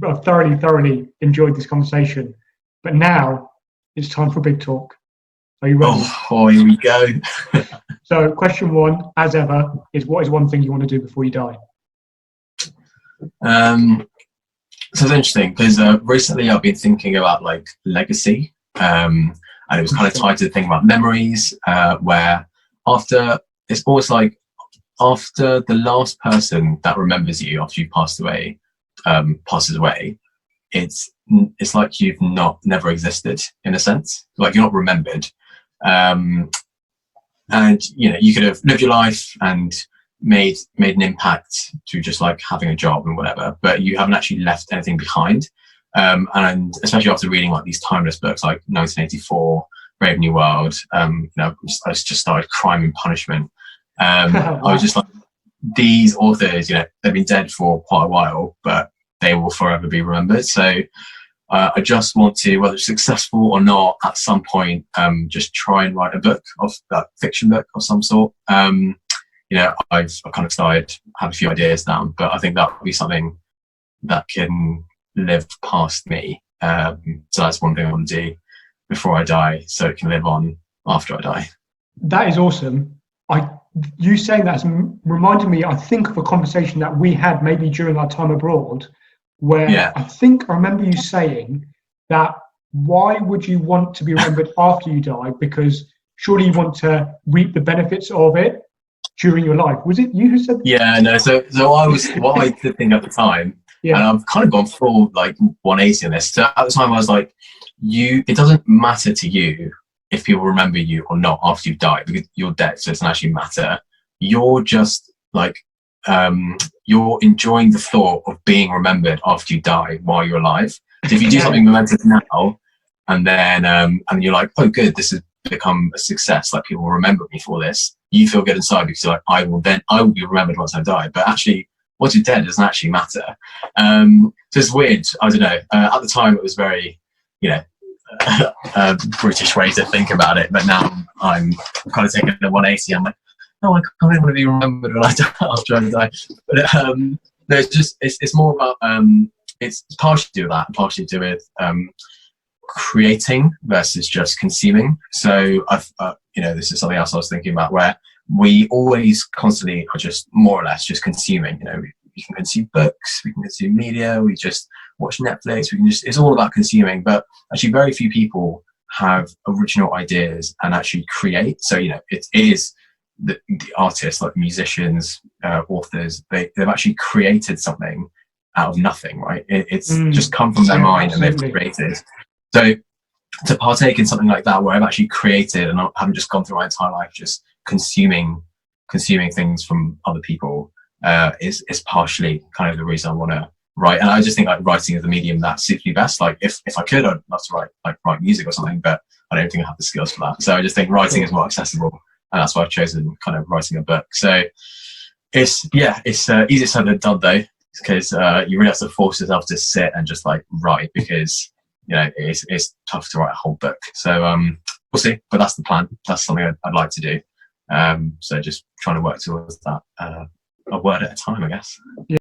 I've thoroughly enjoyed this conversation. But now it's time for a big talk. Are you ready? Oh, here we go. So question one, as ever, is what is one thing you want to do before you die? So it's interesting because recently I've been thinking about like legacy, and it was kind of tied to the thing about memories, where it's almost like after the last person that remembers you after you passed away passes away, it's like you've never existed in a sense, like you're not remembered, and you could have lived your life and made an impact to just like having a job and whatever, but you haven't actually left anything behind. And especially after reading like these timeless books like 1984, Brave New World, I just started Crime and Punishment. I was just like, these authors, they've been dead for quite a while, but they will forever be remembered. So I just want to, whether it's successful or not, at some point, just try and write a book of that fiction book of some sort. I've kind of have a few ideas down, but I think that would be something that can live past me. So that's one thing I want to do before I die, so it can live on after I die. That is awesome. You saying that's reminded me, I think, of a conversation that we had maybe during our time abroad, where I think I remember you saying that why would you want to be remembered after you die? Because surely you want to reap the benefits of it during your life. Was it you who said that? Yeah, no, so I was, what I did think at the time, and I've kind of gone full like 180 on this. So at the time I was like, it doesn't matter to you if people remember you or not after you've died, because you're dead, so it doesn't actually matter. You're just like, you're enjoying the thought of being remembered after you die while you're alive. So if you do something momentous now, and then and you're like, oh good, this has become a success, like people will remember me for this, you feel good inside because you're like, I will be remembered once I die. But actually, once you're dead, it doesn't actually matter. So it's weird. I don't know. At the time, it was very, a British way to think about it. But now I'm kind of taking a 180. I'm like, no, I kind of want to be remembered when I die after I die. But no, it's more about it's partially to do with that, partially to do with creating versus just consuming. So this is something else I was thinking about, where we always constantly are just more or less just consuming. We can consume books, we can consume media, we just watch Netflix, it's all about consuming. But actually very few people have original ideas and actually create. So it is the artists, like musicians, authors, they've actually created something out of nothing, right? It's just come from their mind, and they've created. So to partake in something like that, where I've actually created and I haven't just gone through my entire life just consuming things from other people, is partially kind of the reason I want to write. And I just think like writing is the medium that suits me best. Like if I could, I'd love to write music or something, but I don't think I have the skills for that. So I just think writing is more accessible, and that's why I've chosen kind of writing a book. So it's easier said than done though, because you really have to force yourself to sit and just like write, because it's tough to write a whole book. So we'll see, but that's the plan. That's something I'd like to do. So just trying to work towards that, a word at a time, I guess. Yeah.